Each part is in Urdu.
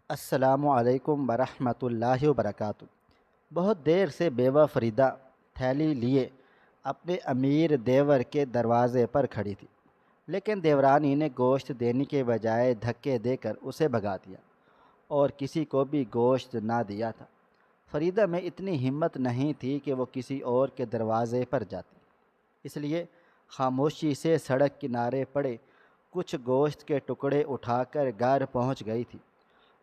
السلام علیکم ورحمۃ اللہ وبرکاتہ۔ بہت دیر سے بیوہ فریدہ تھیلی لیے اپنے امیر دیور کے دروازے پر کھڑی تھی، لیکن دیورانی نے گوشت دینے کے بجائے دھکے دے کر اسے بھگا دیا اور کسی کو بھی گوشت نہ دیا تھا۔ فریدہ میں اتنی ہمت نہیں تھی کہ وہ کسی اور کے دروازے پر جاتی، اس لیے خاموشی سے سڑک کنارے پڑے کچھ گوشت کے ٹکڑے اٹھا کر گھر پہنچ گئی تھی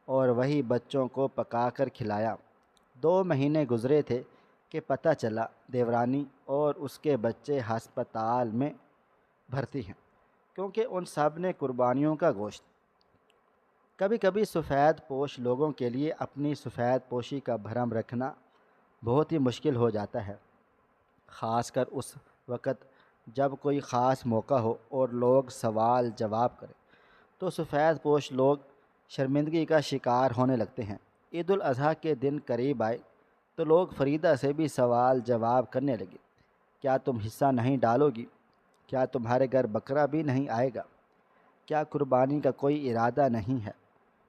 اور وہی بچوں کو پکا کر کھلایا۔ 2 مہینے گزرے تھے کہ پتہ چلا دیورانی اور اس کے بچے ہسپتال میں بھرتی ہیں، کیونکہ ان سب نے قربانیوں کا گوشت۔ کبھی کبھی سفید پوش لوگوں کے لیے اپنی سفید پوشی کا بھرم رکھنا بہت ہی مشکل ہو جاتا ہے، خاص کر اس وقت جب کوئی خاص موقع ہو اور لوگ سوال جواب کریں تو سفید پوش لوگ شرمندگی کا شکار ہونے لگتے ہیں۔ عید الاضحیٰ کے دن قریب آئے تو لوگ فریدہ سے بھی سوال جواب کرنے لگے۔ کیا تم حصہ نہیں ڈالو گی؟ کیا تمہارے گھر بکرا بھی نہیں آئے گا؟ کیا قربانی کا کوئی ارادہ نہیں ہے؟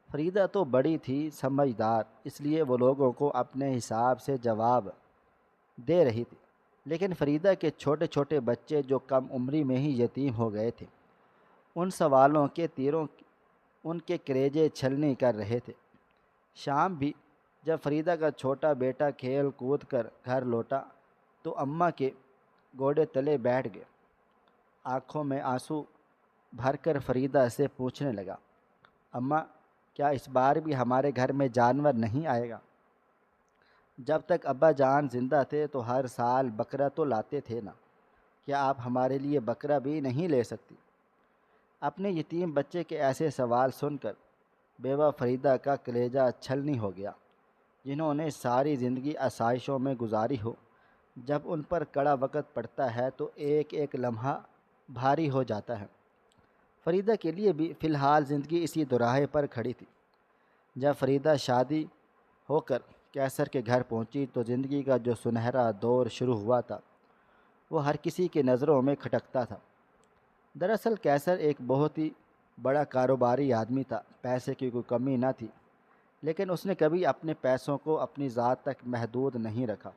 فریدہ تو بڑی تھی سمجھدار، اس لیے وہ لوگوں کو اپنے حساب سے جواب دے رہی تھی، لیکن فریدہ کے چھوٹے چھوٹے بچے جو کم عمری میں ہی یتیم ہو گئے تھے، ان سوالوں کے تیروں ان کے کریجے چھلنی کر رہے تھے۔ شام بھی جب فریدہ کا چھوٹا بیٹا کھیل کود کر گھر لوٹا تو اماں کے گوڑے تلے بیٹھ گئے۔ آنکھوں میں آنسو بھر کر فریدہ سے پوچھنے لگا، اماں، کیا اس بار بھی ہمارے گھر میں جانور نہیں آئے گا؟ جب تک ابا جان زندہ تھے تو ہر سال بکرا تو لاتے تھے نا، کیا آپ ہمارے لیے بکرا بھی نہیں لے سکتی؟ اپنے یتیم بچے کے ایسے سوال سن کر بیوہ فریدہ کا کلیجہ چھلنی ہو گیا، جنہوں نے ساری زندگی آسائشوں میں گزاری ہو، جب ان پر کڑا وقت پڑتا ہے تو ایک ایک لمحہ بھاری ہو جاتا ہے۔ فریدہ کے لیے بھی فی الحال زندگی اسی دوراہے پر کھڑی تھی۔ جب فریدہ شادی ہو کر کیسر کے گھر پہنچی تو زندگی کا جو سنہرا دور شروع ہوا تھا وہ ہر کسی کی نظروں میں کھٹکتا تھا۔ دراصل کیسر ایک بہت ہی بڑا کاروباری آدمی تھا، پیسے کی کوئی کمی نہ تھی، لیکن اس نے کبھی اپنے پیسوں کو اپنی ذات تک محدود نہیں رکھا۔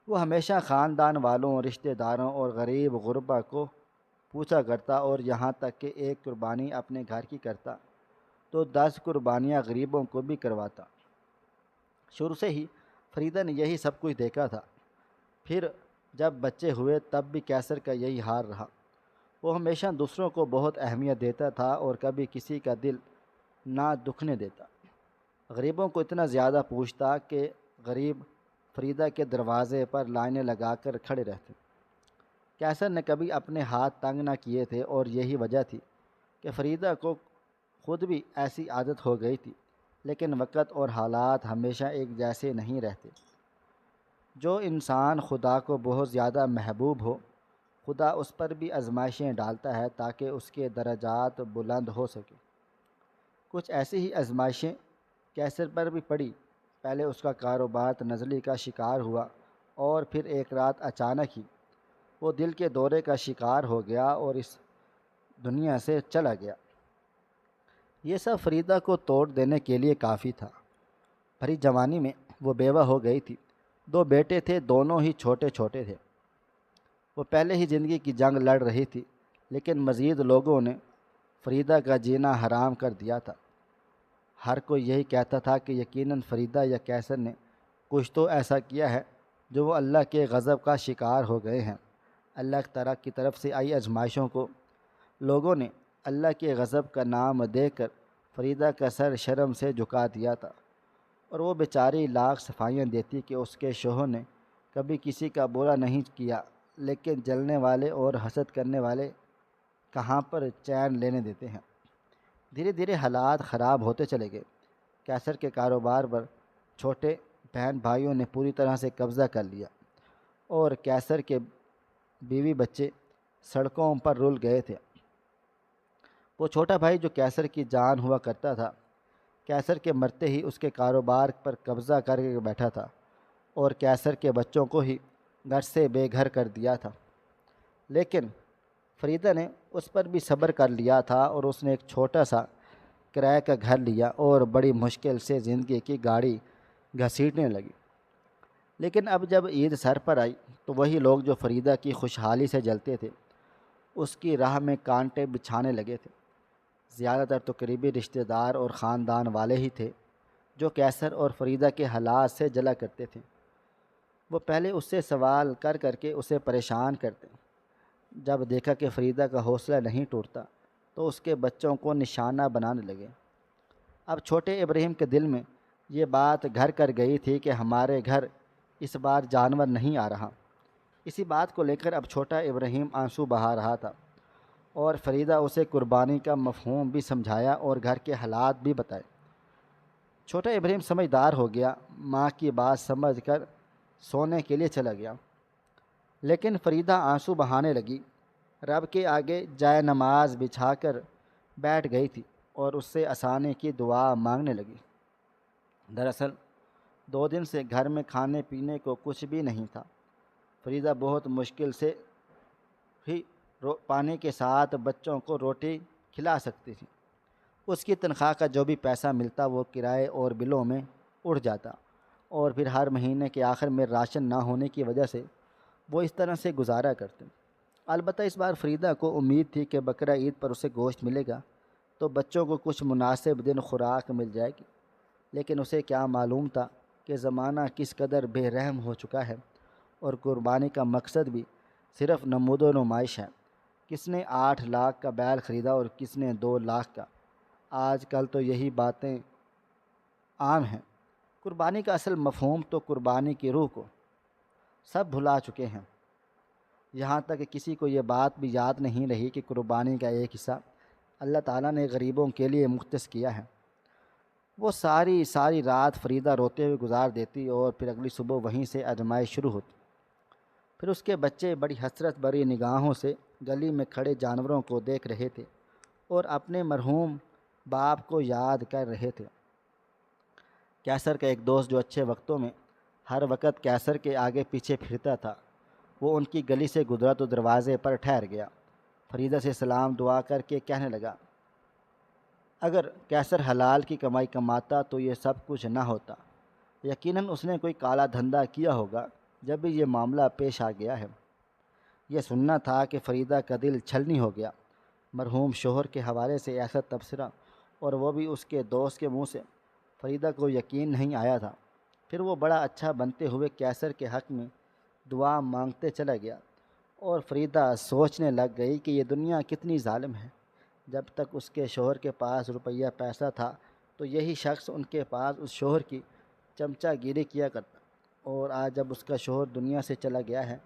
وہ ہمیشہ خاندان والوں، رشتہ داروں اور غریب غربا کو پوچھا کرتا، اور یہاں تک کہ ایک قربانی اپنے گھر کی کرتا تو 10 قربانیاں غریبوں کو بھی کرواتا۔ شروع سے ہی فریدہ نے یہی سب کچھ دیکھا تھا، پھر جب بچے ہوئے تب بھی کیسر کا یہی حال رہا۔ وہ ہمیشہ دوسروں کو بہت اہمیت دیتا تھا اور کبھی کسی کا دل نہ دکھنے دیتا۔ غریبوں کو اتنا زیادہ پوچھتا کہ غریب فریدہ کے دروازے پر لائنیں لگا کر کھڑے رہتے۔ کیسر نے کبھی اپنے ہاتھ تنگ نہ کیے تھے، اور یہی وجہ تھی کہ فریدہ کو خود بھی ایسی عادت ہو گئی تھی، لیکن وقت اور حالات ہمیشہ ایک جیسے نہیں رہتے۔ جو انسان خدا کو بہت زیادہ محبوب ہو، خدا اس پر بھی آزمائشیں ڈالتا ہے تاکہ اس کے درجات بلند ہو سکے۔ کچھ ایسی ہی آزمائشیں کیسر پر بھی پڑی۔ پہلے اس کا کاروبار نزلی کا شکار ہوا، اور پھر ایک رات اچانک ہی وہ دل کے دورے کا شکار ہو گیا اور اس دنیا سے چلا گیا۔ یہ سب فریدہ کو توڑ دینے کے لیے کافی تھا۔ بھری جوانی میں وہ بیوہ ہو گئی تھی، 2 بیٹے تھے، دونوں ہی چھوٹے چھوٹے تھے۔ وہ پہلے ہی زندگی کی جنگ لڑ رہی تھی، لیکن مزید لوگوں نے فریدہ کا جینا حرام کر دیا تھا۔ ہر کوئی یہی کہتا تھا کہ یقیناً فریدہ یا کیسر نے کچھ تو ایسا کیا ہے جو وہ اللہ کے غضب کا شکار ہو گئے ہیں۔ اللہ تعالیٰ کی طرف سے آئی آزمائشوں کو لوگوں نے اللہ کے غضب کا نام دے کر فریدہ کا سر شرم سے جھکا دیا تھا، اور وہ بیچاری لاکھ صفائیاں دیتی کہ اس کے شوہر نے کبھی کسی کا برا نہیں کیا، لیکن جلنے والے اور حسد کرنے والے کہاں پر چین لینے دیتے ہیں۔ دھیرے دھیرے حالات خراب ہوتے چلے گئے۔ کیسر کے کاروبار پر چھوٹے بہن بھائیوں نے پوری طرح سے قبضہ کر لیا، اور کیسر کے بیوی بچے سڑکوں پر رل گئے تھے۔ وہ چھوٹا بھائی جو کیسر کی جان ہوا کرتا تھا، کیسر کے مرتے ہی اس کے کاروبار پر قبضہ کر کے بیٹھا تھا، اور کیسر کے بچوں کو ہی گھر سے بے گھر کر دیا تھا۔ لیکن فریدہ نے اس پر بھی صبر کر لیا تھا، اور اس نے ایک چھوٹا سا کرائے کا گھر لیا اور بڑی مشکل سے زندگی کی گاڑی گھسیٹنے لگی۔ لیکن اب جب عید سر پر آئی تو وہی لوگ جو فریدہ کی خوشحالی سے جلتے تھے اس کی راہ میں کانٹے بچھانے لگے تھے۔ زیادہ تر تو قریبی رشتہ دار اور خاندان والے ہی تھے جو کیسر اور فریدہ کے حالات سے جلا کرتے تھے۔ وہ پہلے اس سے سوال کر کر کے اسے پریشان کرتے، جب دیکھا کہ فریدہ کا حوصلہ نہیں ٹوٹتا تو اس کے بچوں کو نشانہ بنانے لگے۔ اب چھوٹے ابراہیم کے دل میں یہ بات گھر کر گئی تھی کہ ہمارے گھر اس بار جانور نہیں آ رہا۔ اسی بات کو لے کر اب چھوٹا ابراہیم آنسو بہا رہا تھا اور فریدہ اسے قربانی کا مفہوم بھی سمجھایا اور گھر کے حالات بھی بتائے۔ چھوٹا ابراہیم سمجھدار ہو گیا، ماں کی بات سمجھ کر سونے کے لیے چلا گیا۔ لیکن فریدہ آنسو بہانے لگی، رب کے آگے جائے نماز بچھا کر بیٹھ گئی تھی اور اس سے آسانی کی دعا مانگنے لگی۔ دراصل 2 دن سے گھر میں کھانے پینے کو کچھ بھی نہیں تھا۔ فریدہ بہت مشکل سے ہی پانی کے ساتھ بچوں کو روٹی کھلا سکتی تھی۔ اس کی تنخواہ کا جو بھی پیسہ ملتا وہ کرائے اور بلوں میں اڑ جاتا، اور پھر ہر مہینے کے آخر میں راشن نہ ہونے کی وجہ سے وہ اس طرح سے گزارا کرتے۔ البتہ اس بار فریدہ کو امید تھی کہ بقرہ عید پر اسے گوشت ملے گا تو بچوں کو کچھ مناسب دن خوراک مل جائے گی، لیکن اسے کیا معلوم تھا کہ زمانہ کس قدر بے رحم ہو چکا ہے اور قربانی کا مقصد بھی صرف نمود و نمائش ہے۔ کس نے 8 لاکھ کا بیل خریدا اور کس نے 2 لاکھ کا۔ آج کل تو یہی باتیں عام ہیں۔ قربانی کا اصل مفہوم تو قربانی کی روح کو سب بھلا چکے ہیں، یہاں تک کہ کسی کو یہ بات بھی یاد نہیں رہی کہ قربانی کا ایک حصہ اللہ تعالیٰ نے غریبوں کے لیے مختص کیا ہے۔ وہ ساری رات فریدہ روتے ہوئے گزار دیتی اور پھر اگلی صبح وہیں سے آزمائش شروع ہوتی۔ پھر اس کے بچے بڑی حسرت بھری نگاہوں سے گلی میں کھڑے جانوروں کو دیکھ رہے تھے اور اپنے مرحوم باپ کو یاد کر رہے تھے۔ کیسر کا ایک دوست جو اچھے وقتوں میں ہر وقت کیسر کے آگے پیچھے پھرتا تھا، وہ ان کی گلی سے گزرا تو دروازے پر ٹھہر گیا۔ فریدہ سے سلام دعا کر کے کہنے لگا، اگر کیسر حلال کی کمائی کماتا تو یہ سب کچھ نہ ہوتا۔ یقیناً اس نے کوئی کالا دھندا کیا ہوگا جب بھی یہ معاملہ پیش آ گیا ہے۔ یہ سننا تھا کہ فریدہ کا دل چھلنی ہو گیا۔ مرحوم شوہر کے حوالے سے ایسا تبصرہ، اور وہ بھی اس کے دوست کے منہ سے، فریدہ کو یقین نہیں آیا تھا۔ پھر وہ بڑا اچھا بنتے ہوئے کیسر کے حق میں دعا مانگتے چلا گیا، اور فریدہ سوچنے لگ گئی کہ یہ دنیا کتنی ظالم ہے۔ جب تک اس کے شوہر کے پاس روپیہ پیسہ تھا تو یہی شخص ان کے پاس اس شوہر کی چمچہ گیری کیا کرتا، اور آج جب اس کا شوہر دنیا سے چلا گیا ہے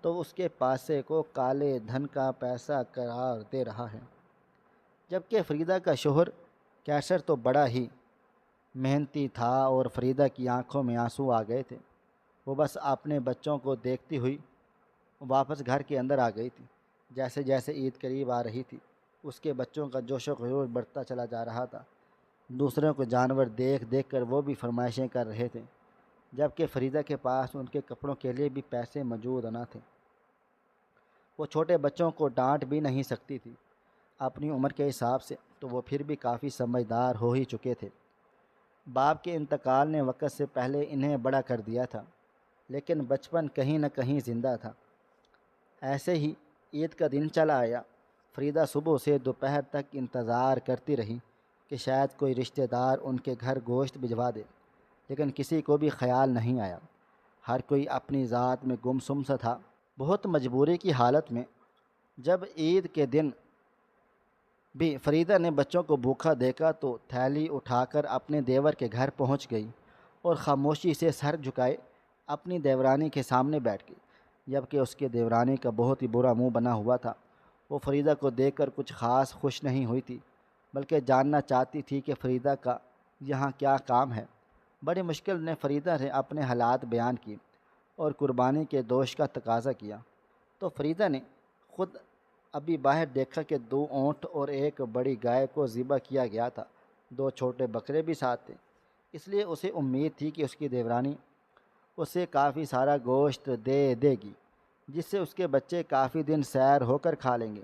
تو اس کے پاسے کو کالے دھن کا پیسہ قرار دے رہا ہے۔ جبکہ فریدہ کا شوہر کیسر تو بڑا ہی محنتی تھا اور فریدہ کی آنکھوں میں آنسو آ گئے تھے۔ وہ بس اپنے بچوں کو دیکھتی ہوئی واپس گھر کے اندر آ گئی تھی۔ جیسے جیسے عید قریب آ رہی تھی اس کے بچوں کا جوش و خروش بڑھتا چلا جا رہا تھا۔ دوسروں کو جانور دیکھ دیکھ کر وہ بھی فرمائشیں کر رہے تھے، جبکہ فریدہ کے پاس ان کے کپڑوں کے لیے بھی پیسے موجود نہ تھے۔ وہ چھوٹے بچوں کو ڈانٹ بھی نہیں سکتی تھی اپنی عمر کے حساب سے، تو وہ پھر بھی کافی سمجھدار ہو ہی چکے تھے۔ باپ کے انتقال نے وقت سے پہلے انہیں بڑا کر دیا تھا، لیکن بچپن کہیں نہ کہیں زندہ تھا۔ ایسے ہی عید کا دن چلا آیا۔ فریدہ صبح سے دوپہر تک انتظار کرتی رہی کہ شاید کوئی رشتہ دار ان کے گھر گوشت بھجوا دے، لیکن کسی کو بھی خیال نہیں آیا۔ ہر کوئی اپنی ذات میں گمسم سا تھا۔ بہت مجبوری کی حالت میں جب عید کے دن بھی فریدہ نے بچوں کو بھوکا دیکھا تو تھیلی اٹھا کر اپنے دیور کے گھر پہنچ گئی اور خاموشی سے سر جھکائے اپنی دیورانی کے سامنے بیٹھ گئی، جبکہ اس کے دیورانی کا بہت ہی برا منہ بنا ہوا تھا۔ وہ فریدہ کو دیکھ کر کچھ خاص خوش نہیں ہوئی تھی، بلکہ جاننا چاہتی تھی کہ فریدہ کا یہاں کیا کام ہے۔ بڑی مشکل نے فریدہ نے اپنے حالات بیان کیے اور قربانی کے گوشت کا تقاضا کیا، تو فریدہ نے خود ابھی باہر دیکھا کہ 2 اونٹ اور ایک بڑی گائے کو ذبح کیا گیا تھا۔ 2 چھوٹے بکرے بھی ساتھ تھے، اس لیے اسے امید تھی کہ اس کی دیورانی اسے کافی سارا گوشت دے گی، جس سے اس کے بچے کافی دن سیر ہو کر کھا لیں گے۔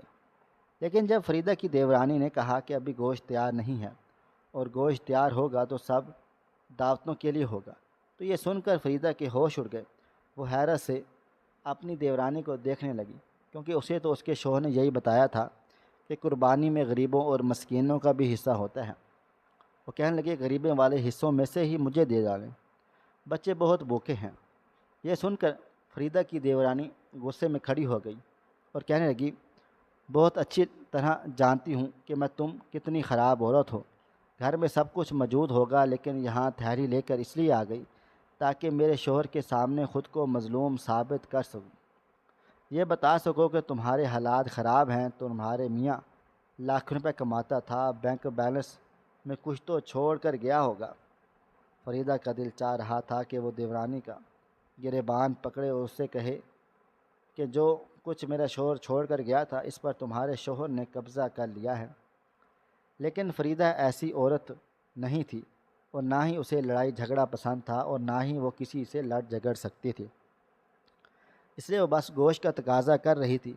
لیکن جب فریدہ کی دیورانی نے کہا کہ ابھی گوشت تیار نہیں ہے اور گوشت تیار ہوگا تو سب دعوتوں کے لیے ہوگا۔ تو یہ سن کر فریدہ کے ہوش اڑ گئے۔ وہ حیرت سے اپنی دیورانی کو دیکھنے لگی، کیونکہ اسے تو اس کے شوہر نے یہی بتایا تھا کہ قربانی میں غریبوں اور مسکینوں کا بھی حصہ ہوتا ہے۔ وہ کہنے لگے غریبوں والے حصوں میں سے ہی مجھے دے ڈالیں، بچے بہت بھوکے ہیں۔ یہ سن کر فریدہ کی دیورانی غصے میں کھڑی ہو گئی اور کہنے لگی، بہت اچھی طرح جانتی ہوں کہ تم کتنی خراب عورت ہو۔ گھر میں سب کچھ موجود ہوگا، لیکن یہاں تھیلی لے کر اس لیے آ گئی تاکہ میرے شوہر کے سامنے خود کو مظلوم ثابت کر سکوں، یہ بتا سکو کہ تمہارے حالات خراب ہیں۔ تمہارے میاں لاکھ روپے کماتا تھا، بینک بیلنس میں کچھ تو چھوڑ کر گیا ہوگا۔ فریدہ کا دل چاہ رہا تھا کہ وہ دیورانی کا گریبان پکڑے اور اس سے کہے کہ جو کچھ میرا شوہر چھوڑ کر گیا تھا اس پر تمہارے شوہر نے قبضہ کر لیا ہے، لیکن فریدہ ایسی عورت نہیں تھی، اور نہ ہی اسے لڑائی جھگڑا پسند تھا، اور نہ ہی وہ کسی سے لڑ جھگڑ سکتی تھی، اس لیے وہ بس گوشت کا تقاضا کر رہی تھی۔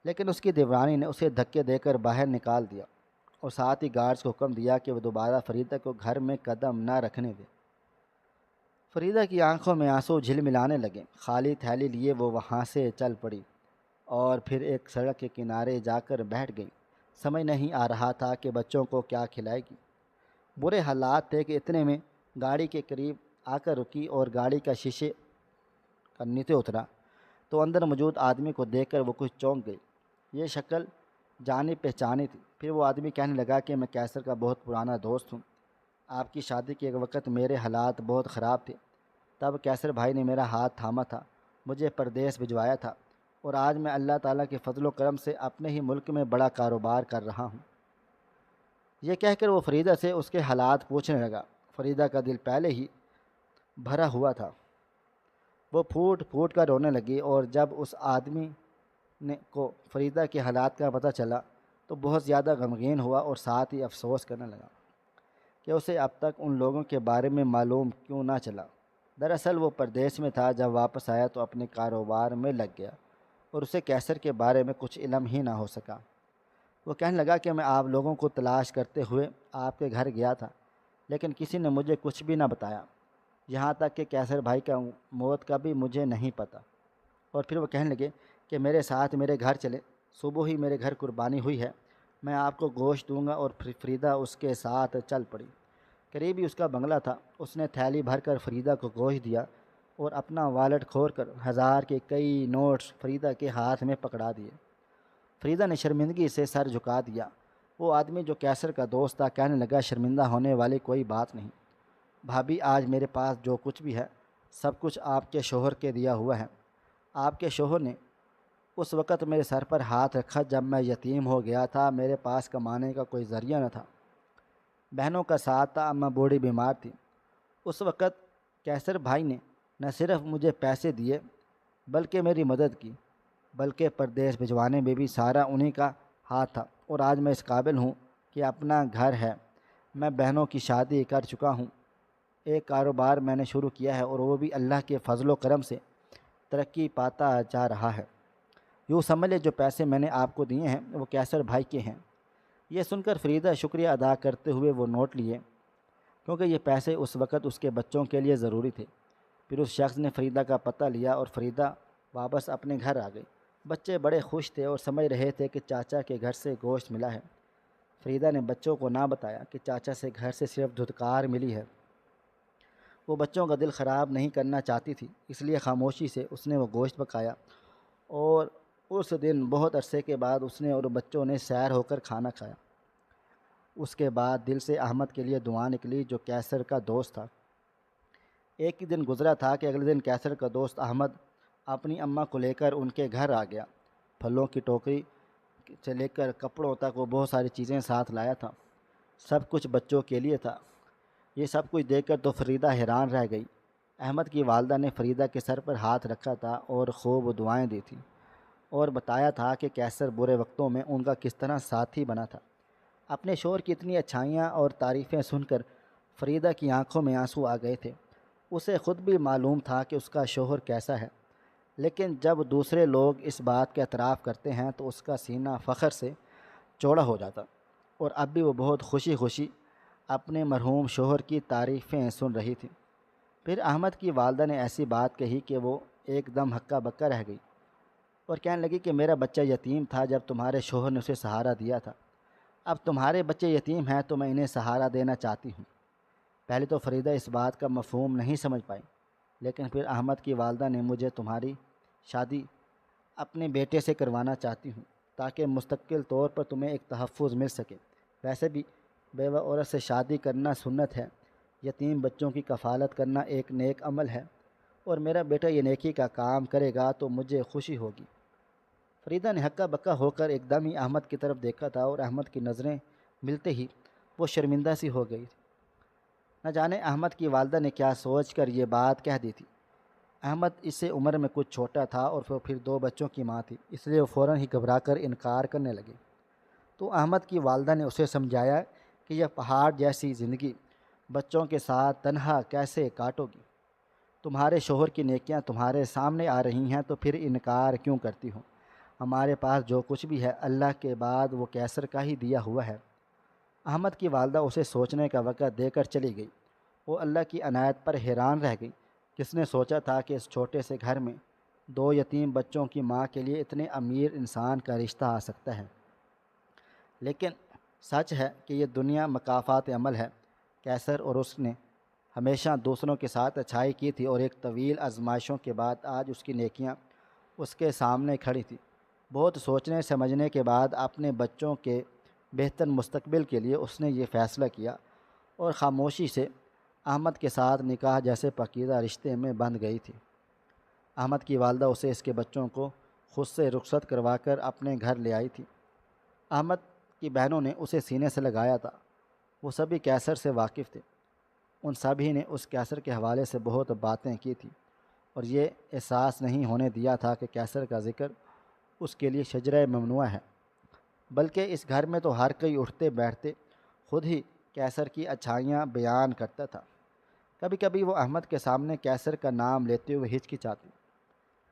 لیکن اس کی دیورانی نے اسے دھکے دے کر باہر نکال دیا اور ساتھ ہی گارڈز کو حکم دیا کہ وہ دوبارہ فریدہ کو گھر میں قدم نہ رکھنے دے۔ فریدہ کی آنکھوں میں آنسو جھلملانے لگے۔ خالی تھیلی لیے وہ وہاں سے چل پڑی اور پھر ایک سڑک کے کنارے جا کر بیٹھ گئی۔ سمجھ نہیں آ رہا تھا کہ بچوں کو کیا کھلائے گی۔ برے حالات تھے کہ اتنے میں گاڑی کے قریب آ کر رکی اور گاڑی کا شیشے کا نیچے اترا تو اندر موجود آدمی کو دیکھ کر وہ کچھ چونک گئی۔ یہ شکل جانی پہچانی تھی۔ پھر وہ آدمی کہنے لگا کہ میں کیسر کا بہت پرانا دوست ہوں۔ آپ کی شادی کے وقت میرے حالات بہت خراب تھے، تب کیسر بھائی نے میرا ہاتھ تھاما تھا، مجھے پردیس بھجوایا تھا، اور آج میں اللہ تعالیٰ کے فضل و کرم سے اپنے ہی ملک میں بڑا کاروبار کر رہا ہوں۔ یہ کہہ کر وہ فریدہ سے اس کے حالات پوچھنے لگا۔ فریدہ کا دل پہلے ہی بھرا ہوا تھا، وہ پھوٹ پھوٹ کر رونے لگی، اور جب اس آدمی کو فریدہ کے حالات کا پتہ چلا تو بہت زیادہ غمگین ہوا اور ساتھ ہی افسوس کرنے لگا کہ اسے اب تک ان لوگوں کے بارے میں معلوم کیوں نہ چلا۔ دراصل وہ پردیس میں تھا، جب واپس آیا تو اپنے کاروبار میں لگ گیا اور اسے کیسر کے بارے میں کچھ علم ہی نہ ہو سکا۔ وہ کہنے لگا کہ میں آپ لوگوں کو تلاش کرتے ہوئے آپ کے گھر گیا تھا، لیکن کسی نے مجھے کچھ بھی نہ بتایا، یہاں تک کہ کیسر بھائی کا موت کا بھی مجھے نہیں پتہ۔ اور پھر وہ کہنے لگے کہ میرے ساتھ میرے گھر چلے، صبح ہی میرے گھر قربانی ہوئی ہے، میں آپ کو گوشت دوں گا۔ اور فریدہ اس کے ساتھ چل پڑی۔ قریب ہی اس کا بنگلہ تھا۔ اس نے تھیلی بھر کر فریدہ کو گوشت دیا اور اپنا والٹ کھول کر 1000 کے کئی نوٹس فریدہ کے ہاتھ میں پکڑا دیے۔ فریدہ نے شرمندگی سے سر جھکا دیا۔ وہ آدمی جو کیسر کا دوست تھا کہنے لگا، شرمندہ ہونے والی کوئی بات نہیں بھابھی، آج میرے پاس جو کچھ بھی ہے سب کچھ آپ کے شوہر کے دیا ہوا ہے۔ آپ کے شوہر نے اس وقت میرے سر پر ہاتھ رکھا جب میں یتیم ہو گیا تھا، میرے پاس کمانے کا کوئی ذریعہ نہ تھا، بہنوں کا ساتھ تھا، اماں بوڑھی بیمار تھی۔ اس وقت کیسر بھائی نے نہ صرف مجھے پیسے دیے بلکہ میری مدد کی، بلکہ پردیس بھجوانے میں بھی سارا انہی کا ہاتھ تھا۔ اور آج میں اس قابل ہوں کہ اپنا گھر ہے، میں بہنوں کی شادی کر چکا ہوں، ایک کاروبار میں نے شروع کیا ہے اور وہ بھی اللہ کے فضل و کرم سے ترقی پاتا جا رہا ہے۔ یوں سمجھ لے جو پیسے میں نے آپ کو دیے ہیں وہ کیسر بھائی کے ہیں۔ یہ سن کر فریدہ شکریہ ادا کرتے ہوئے وہ نوٹ لیے، کیونکہ یہ پیسے اس وقت اس کے بچوں کے لیے ضروری تھے۔ پھر اس شخص نے فریدہ کا پتہ لیا اور فریدہ واپس اپنے گھر آ گئی۔ بچے بڑے خوش تھے اور سمجھ رہے تھے کہ چاچا کے گھر سے گوشت ملا ہے۔ فریدہ نے بچوں کو نہ بتایا کہ چاچا سے گھر سے صرف دھتکار ملی ہے۔ وہ بچوں کا دل خراب نہیں کرنا چاہتی تھی، اس لیے خاموشی سے اس نے وہ گوشت پکایا، اور اس دن بہت عرصے کے بعد اس نے اور بچوں نے سیر ہو کر کھانا کھایا۔ اس کے بعد دل سے احمد کے لیے دعا نکلی جو کیسر کا دوست تھا۔ ایک ہی دن گزرا تھا کہ اگلے دن کیسر کا دوست احمد اپنی اماں کو لے کر ان کے گھر آ گیا۔ پھلوں کی ٹوکری سے لے کر کپڑوں تک وہ بہت ساری چیزیں ساتھ لایا تھا، سب کچھ بچوں کے لیے تھا۔ یہ سب کچھ دیکھ کر تو فریدہ حیران رہ گئی۔ احمد کی والدہ نے فریدہ کے سر پر ہاتھ رکھا تھا اور خوب دعائیں دی تھیں، اور بتایا تھا کہ کیسر برے وقتوں میں ان کا کس طرح ساتھی بنا تھا۔ اپنے شوہر کی اتنی اچھائیاں اور تعریفیں سن کر فریدہ کی آنکھوں میں آنسو آ گئے تھے۔ اسے خود بھی معلوم تھا کہ اس کا شوہر کیسا ہے، لیکن جب دوسرے لوگ اس بات کا اعتراف کرتے ہیں تو اس کا سینہ فخر سے چوڑا ہو جاتا، اور اب بھی وہ بہت خوشی خوشی اپنے مرحوم شوہر کی تعریفیں سن رہی تھی۔ پھر احمد کی والدہ نے ایسی بات کہی کہ وہ ایک دم ہکا بکا رہ گئی اور کہنے لگی کہ میرا بچہ یتیم تھا جب تمہارے شوہر نے اسے سہارا دیا تھا، اب تمہارے بچے یتیم ہیں تو میں انہیں سہارا دینا چاہتی ہوں۔ پہلے تو فریدہ اس بات کا مفہوم نہیں سمجھ پائی، لیکن پھر احمد کی والدہ نے مجھے تمہاری شادی اپنے بیٹے سے کروانا چاہتی ہوں تاکہ مستقل طور پر تمہیں ایک تحفظ مل سکے۔ ویسے بھی بیوہ عورت سے شادی کرنا سنت ہے، یتیم بچوں کی کفالت کرنا ایک نیک عمل ہے، اور میرا بیٹا یہ نیکی کا کام کرے گا تو مجھے خوشی ہوگی۔ فریدہ نے ہکا بکا ہو کر ایک دم ہی احمد کی طرف دیکھا تھا اور احمد کی نظریں ملتے ہی وہ شرمندہ سی ہو گئی تھی۔ نہ جانے احمد کی والدہ نے کیا سوچ کر یہ بات کہہ دی تھی۔ احمد اس سے عمر میں کچھ چھوٹا تھا اور پھر 2 بچوں کی ماں تھی، اس لیے وہ فوراً ہی گھبرا کر انکار کرنے لگے۔ تو احمد کی والدہ نے اسے سمجھایا کہ یہ پہاڑ جیسی زندگی بچوں کے ساتھ تنہا کیسے کاٹو گی؟ تمہارے شوہر کی نیکیاں تمہارے سامنے آ رہی ہیں تو پھر انکار کیوں کرتی ہو؟ ہمارے پاس جو کچھ بھی ہے اللہ کے بعد وہ کیسر کا ہی دیا ہوا ہے۔ احمد کی والدہ اسے سوچنے کا وقت دے کر چلی گئی۔ وہ اللہ کی عنایت پر حیران رہ گئی۔ کس نے سوچا تھا کہ اس چھوٹے سے گھر میں 2 یتیم بچوں کی ماں کے لیے اتنے امیر انسان کا رشتہ آ سکتا ہے؟ لیکن سچ ہے کہ یہ دنیا مکافات عمل ہے۔ کیسر اور اس نے ہمیشہ دوسروں کے ساتھ اچھائی کی تھی اور ایک طویل آزمائشوں کے بعد آج اس کی نیکیاں اس کے سامنے کھڑی تھی۔ بہت سوچنے سمجھنے کے بعد اپنے بچوں کے بہتر مستقبل کے لیے اس نے یہ فیصلہ کیا اور خاموشی سے احمد کے ساتھ نکاح جیسے پاکیزہ رشتے میں بندھ گئی تھی۔ احمد کی والدہ اسے اس کے بچوں کو خود سے رخصت کروا کر اپنے گھر لے آئی تھی۔ احمد کی بہنوں نے اسے سینے سے لگایا تھا۔ وہ سبھی کیسر سے واقف تھے۔ ان سبھی نے اس کیسر کے حوالے سے بہت باتیں کی تھیں اور یہ احساس نہیں ہونے دیا تھا کہ کیسر کا ذکر اس کے لیے شجرہ ممنوع ہے، بلکہ اس گھر میں تو ہر کوئی اٹھتے بیٹھتے خود ہی کیسر کی اچھائیاں بیان کرتا تھا۔ کبھی کبھی وہ احمد کے سامنے کیسر کا نام لیتے ہوئے ہچکچاتی،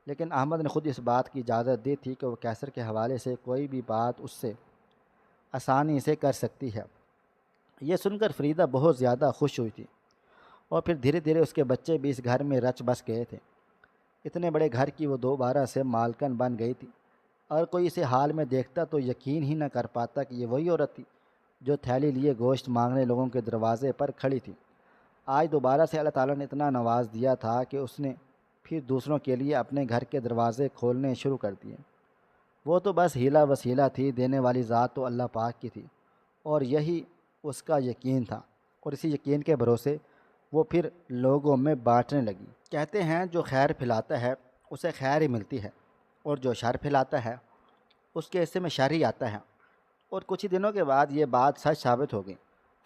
لیکن احمد نے خود اس بات کی اجازت دی تھی کہ وہ کیسر کے حوالے سے کوئی بھی بات اس سے آسانی سے کر سکتی ہے۔ یہ سن کر فریدہ بہت زیادہ خوش ہوئی تھی، اور پھر دھیرے دھیرے اس کے بچے بھی اس گھر میں رچ بس گئے تھے۔ اتنے بڑے گھر کی وہ دوبارہ سے مالکن بن گئی تھی، اور کوئی اسے حال میں دیکھتا تو یقین ہی نہ کر پاتا کہ یہ وہی عورت تھی جو تھیلی لیے گوشت مانگنے لوگوں کے دروازے پر کھڑی تھی۔ آج دوبارہ سے اللہ تعالیٰ نے اتنا نواز دیا تھا کہ اس نے پھر دوسروں کے لیے اپنے گھر کے دروازے کھولنے شروع کر دیے۔ وہ تو بس ہیلا وسیلہ تھی، دینے والی ذات تو اللہ پاک کی تھی، اور یہی اس کا یقین تھا، اور اسی یقین کے بھروسے وہ پھر لوگوں میں بانٹنے لگی۔ کہتے ہیں جو خیر پھیلاتا ہے اسے خیر ہی ملتی ہے، اور جو شر پھیلاتا ہے اس کے حصے میں شر ہی آتا ہے۔ اور کچھ ہی دنوں کے بعد یہ بات سچ ثابت ہو گئی۔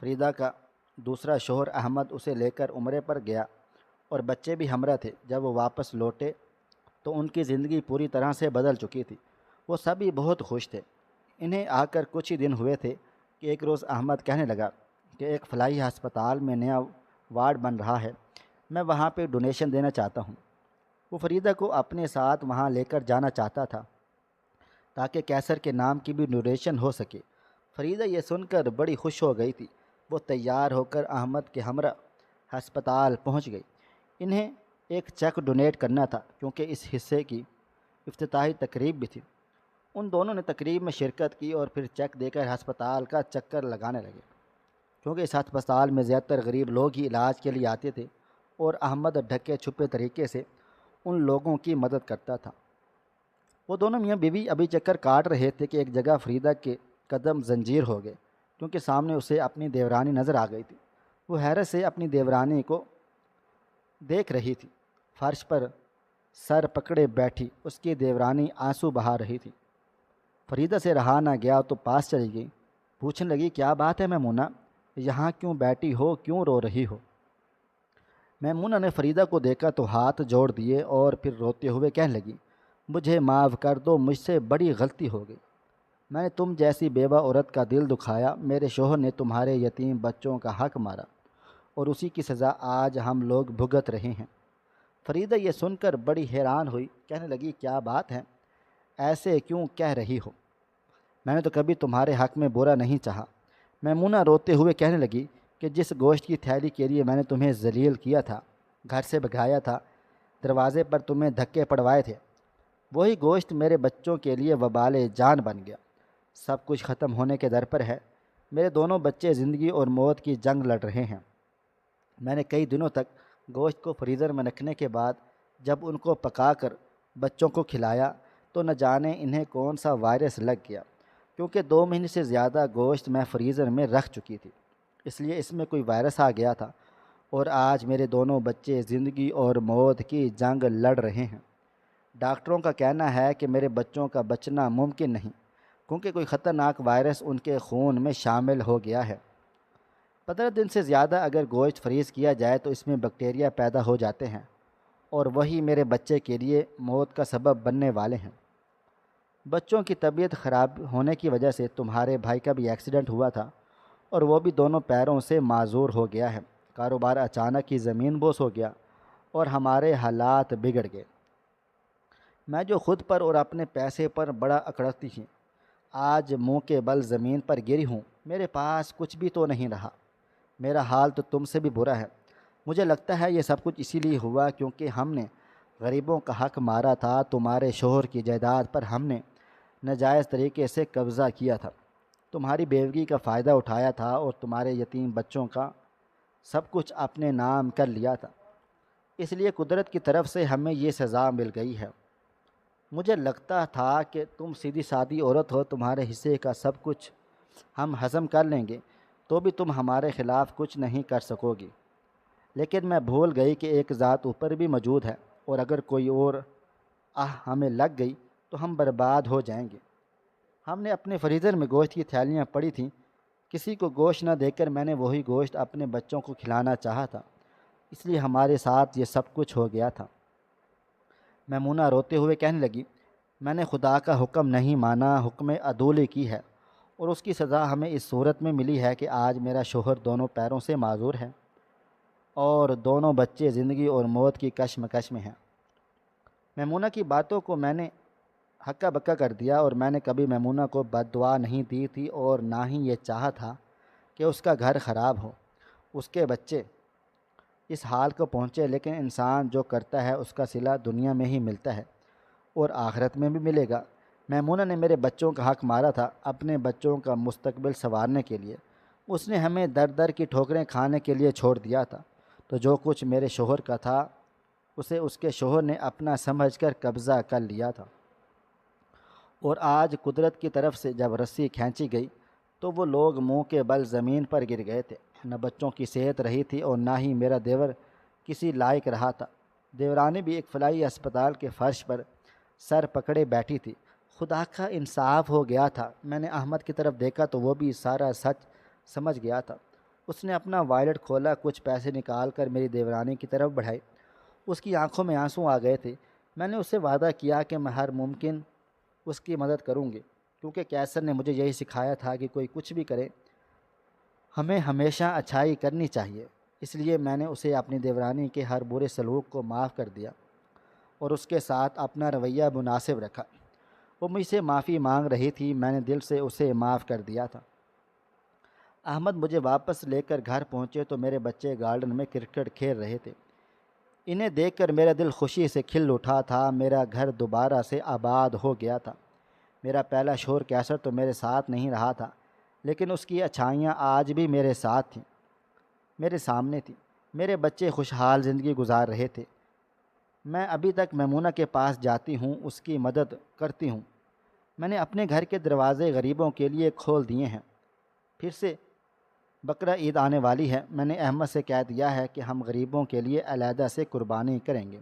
فریدہ کا دوسرا شوہر احمد اسے لے کر عمرے پر گیا اور بچے بھی ہمراہ تھے۔ جب وہ واپس لوٹے تو ان کی زندگی پوری طرح سے بدل چکی تھی۔ وہ سبھی بہت خوش تھے۔ انہیں آ کر کچھ ہی دن ہوئے تھے کہ ایک روز احمد کہنے لگا کہ ایک فلاحی ہسپتال میں نیا وارڈ بن رہا ہے، میں وہاں پہ ڈونیشن دینا چاہتا ہوں۔ وہ فریدہ کو اپنے ساتھ وہاں لے کر جانا چاہتا تھا تاکہ کیسر کے نام کی بھی ڈونیشن ہو سکے۔ فریدہ یہ سن کر بڑی خوش ہو گئی تھی۔ وہ تیار ہو کر احمد کے ہمراہ ہسپتال پہنچ گئی۔ انہیں ایک چیک ڈونیٹ کرنا تھا کیونکہ اس حصے کی افتتاحی تقریب بھی تھی۔ ان دونوں نے تقریب میں شرکت کی اور پھر چیک دے کر ہسپتال کا چکر لگانے لگے، کیونکہ اس ہسپتال میں زیادہ تر غریب لوگ ہی علاج کے لیے آتے تھے، اور احمد ڈھکے چھپے طریقے سے ان لوگوں کی مدد کرتا تھا۔ وہ دونوں میاں بیوی ابھی چکر کاٹ رہے تھے کہ ایک جگہ فریدہ کے قدم زنجیر ہو گئے، کیونکہ سامنے اسے اپنی دیورانی نظر آ گئی تھی۔ وہ حیرت سے اپنی دیورانی کو دیکھ رہی تھی۔ فرش پر سر پکڑے بیٹھی اس کی دیورانی آنسو بہا رہی تھی۔ فریدہ سے رہا نہ گیا تو پاس چلی گئی، پوچھنے لگی کیا بات ہے میمونہ، یہاں کیوں بیٹھی ہو، کیوں رو رہی ہو؟ میمونہ نے فریدہ کو دیکھا تو ہاتھ جوڑ دیے اور پھر روتے ہوئے کہنے لگی مجھے معاف کر دو، مجھ سے بڑی غلطی ہو گئی۔ میں نے تم جیسی بیوہ عورت کا دل دکھایا، میرے شوہر نے تمہارے یتیم بچوں کا حق مارا اور اسی کی سزا آج ہم لوگ بھگت رہے ہیں۔ فریدہ یہ سن کر بڑی حیران ہوئی، کہنے لگی کیا بات ہے، ایسے کیوں کہہ رہی ہو؟ میں نے تو کبھی تمہارے حق میں برا نہیں چاہا۔ میمونہ روتے ہوئے کہنے لگی کہ جس گوشت کی تھیلی کے لیے میں نے تمہیں ذلیل کیا تھا، گھر سے بھگایا تھا، دروازے پر تمہیں دھکے پڑوائے تھے، وہی گوشت میرے بچوں کے لیے وبال جان بن گیا۔ سب کچھ ختم ہونے کے در پر ہے، میرے دونوں بچے زندگی اور موت کی جنگ لڑ رہے ہیں۔ میں نے کئی دنوں تک گوشت کو فریزر میں رکھنے کے بعد جب ان کو پکا کر بچوں کو کھلایا تو نہ جانے انہیں کون سا وائرس لگ گیا، کیونکہ 2 مہینے سے زیادہ گوشت میں فریزر میں رکھ چکی تھی، اس لیے اس میں کوئی وائرس آ گیا تھا، اور آج میرے دونوں بچے زندگی اور موت کی جنگ لڑ رہے ہیں۔ ڈاکٹروں کا کہنا ہے کہ میرے بچوں کا بچنا ممکن نہیں، کیونکہ کوئی خطرناک وائرس ان کے خون میں شامل ہو گیا ہے۔ 15 دن سے زیادہ اگر گوشت فریز کیا جائے تو اس میں بیکٹیریا پیدا ہو جاتے ہیں، اور وہی میرے بچے کے لیے موت کا سبب بننے والے ہیں۔ بچوں کی طبیعت خراب ہونے کی وجہ سے تمہارے بھائی کا بھی ایکسیڈنٹ ہوا تھا، اور وہ بھی دونوں پیروں سے معذور ہو گیا ہے۔ کاروبار اچانک ہی زمین بوس ہو گیا اور ہمارے حالات بگڑ گئے۔ میں جو خود پر اور اپنے پیسے پر بڑا اکڑتی تھی، آج منہ کے بل زمین پر گری ہوں۔ میرے پاس کچھ بھی تو نہیں رہا۔ میرا حال تو تم سے بھی برا ہے۔ مجھے لگتا ہے یہ سب کچھ اسی لیے ہوا کیونکہ ہم نے غریبوں کا حق مارا تھا۔ تمہارے شوہر کی جائیداد پر ہم نے ناجائز طریقے سے قبضہ کیا تھا، تمہاری بیوگی کا فائدہ اٹھایا تھا اور تمہارے یتیم بچوں کا سب کچھ اپنے نام کر لیا تھا۔ اس لیے قدرت کی طرف سے ہمیں یہ سزا مل گئی ہے۔ مجھے لگتا تھا کہ تم سیدھی سادی عورت ہو، تمہارے حصے کا سب کچھ ہم ہضم کر لیں گے تو بھی تم ہمارے خلاف کچھ نہیں کر سکو گی، لیکن میں بھول گئی کہ ایک ذات اوپر بھی موجود ہے، اور اگر کوئی اور ہمیں لگ گئی تو ہم برباد ہو جائیں گے۔ ہم نے اپنے فریزر میں گوشت کی تھیلیاں پڑی تھیں، کسی کو گوشت نہ دے کر میں نے وہی گوشت اپنے بچوں کو کھلانا چاہا تھا، اس لیے ہمارے ساتھ یہ سب کچھ ہو گیا تھا۔ میمونہ روتے ہوئے کہنے لگی، میں نے خدا کا حکم نہیں مانا، حکم عدولی کی ہے، اور اس کی سزا ہمیں اس صورت میں ملی ہے کہ آج میرا شوہر دونوں پیروں سے معذور ہے اور دونوں بچے زندگی اور موت کی کشمکش میں ہیں۔ میمونہ کی باتوں کو میں نے ہکا بکا کر دیا، اور میں نے کبھی میمونہ کو بد دعا نہیں دی تھی اور نہ ہی یہ چاہا تھا کہ اس کا گھر خراب ہو، اس کے بچے اس حال کو پہنچے، لیکن انسان جو کرتا ہے اس کا صلہ دنیا میں ہی ملتا ہے اور آخرت میں بھی ملے گا۔ میمونہ نے میرے بچوں کا حق مارا تھا اپنے بچوں کا مستقبل سنوارنے کے لیے، اس نے ہمیں در در کی ٹھوکریں کھانے کے لیے چھوڑ دیا تھا، تو جو کچھ میرے شوہر کا تھا اسے اس کے شوہر نے اپنا سمجھ کر قبضہ کر لیا تھا، اور آج قدرت کی طرف سے جب رسی کھینچی گئی تو وہ لوگ منہ کے بل زمین پر گر گئے تھے۔ نہ بچوں کی صحت رہی تھی اور نہ ہی میرا دیور کسی لائق رہا تھا۔ دیورانی بھی ایک فلاحی اسپتال کے فرش پر سر پکڑے بیٹھی تھی۔ خدا کا انصاف ہو گیا تھا۔ میں نے احمد کی طرف دیکھا تو وہ بھی سارا سچ سمجھ گیا تھا۔ اس نے اپنا وائلٹ کھولا، کچھ پیسے نکال کر میری دیورانی کی طرف بڑھائے۔ اس کی آنکھوں میں آنسو آ گئے تھے۔ میں نے اس سے وعدہ کیا کہ میں ہر ممکن اس کی مدد کروں گی، کیونکہ کیسر نے مجھے یہی سکھایا تھا کہ کوئی کچھ بھی کرے ہمیں ہمیشہ اچھائی کرنی چاہیے۔ اس لیے میں نے اسے اپنی دیورانی کے ہر برے سلوک کو معاف کر دیا اور اس کے ساتھ اپنا رویہ مناسب رکھا۔ وہ مجھ سے معافی مانگ رہی تھی، میں نے دل سے اسے معاف کر دیا تھا۔ احمد مجھے واپس لے کر گھر پہنچے تو میرے بچے گارڈن میں کرکٹ کھیل رہے تھے۔ انہیں دیکھ کر میرا دل خوشی سے کھل اٹھا تھا۔ میرا گھر دوبارہ سے آباد ہو گیا تھا۔ میرا پہلا شوہر کیسر تو میرے ساتھ نہیں رہا تھا، لیکن اس کی اچھائیاں آج بھی میرے ساتھ تھیں، میرے سامنے تھیں۔ میرے بچے خوشحال زندگی گزار رہے تھے۔ میں ابھی تک میمونہ کے پاس جاتی ہوں، اس کی مدد کرتی ہوں۔ میں نے اپنے گھر کے دروازے غریبوں کے لیے کھول دیے ہیں۔ پھر سے بقرہ عید آنے والی ہے۔ میں نے احمد سے کہہ دیا ہے کہ ہم غریبوں کے لیے علیحدہ سے قربانی کریں گے،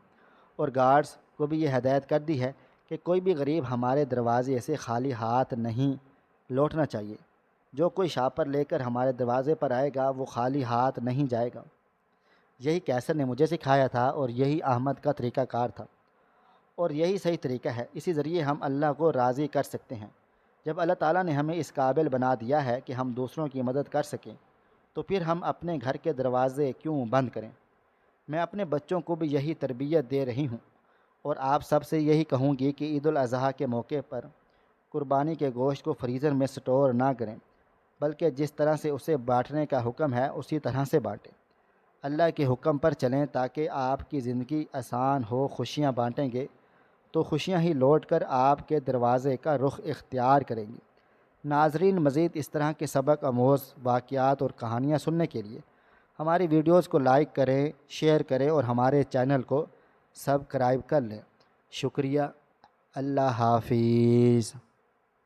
اور گارڈز کو بھی یہ ہدایت کر دی ہے کہ کوئی بھی غریب ہمارے دروازے سے خالی ہاتھ نہیں لوٹنا چاہیے۔ جو کوئی شاپر لے کر ہمارے دروازے پر آئے گا وہ خالی ہاتھ نہیں جائے گا۔ یہی کیسر نے مجھے سکھایا تھا اور یہی احمد کا طریقہ کار تھا، اور یہی صحیح طریقہ ہے۔ اسی ذریعے ہم اللہ کو راضی کر سکتے ہیں۔ جب اللہ تعالیٰ نے ہمیں اس قابل بنا دیا ہے کہ ہم دوسروں کی مدد کر سکیں تو پھر ہم اپنے گھر کے دروازے کیوں بند کریں؟ میں اپنے بچوں کو بھی یہی تربیت دے رہی ہوں، اور آپ سب سے یہی کہوں گی کہ عید الاضحیٰ کے موقع پر قربانی کے گوشت کو فریزر میں سٹور نہ کریں۔ بلکہ جس طرح سے اسے بانٹنے کا حکم ہے اسی طرح سے بانٹیں۔ اللہ کے حکم پر چلیں تاکہ آپ کی زندگی آسان ہو۔ خوشیاں بانٹیں گے تو خوشیاں ہی لوٹ کر آپ کے دروازے کا رخ اختیار کریں گی۔ ناظرین، مزید اس طرح کے سبق آموز واقعات اور کہانیاں سننے کے لیے ہماری ویڈیوز کو لائک کریں، شیئر کریں اور ہمارے چینل کو سبسکرائب کر لیں۔ شکریہ۔ اللہ حافظ۔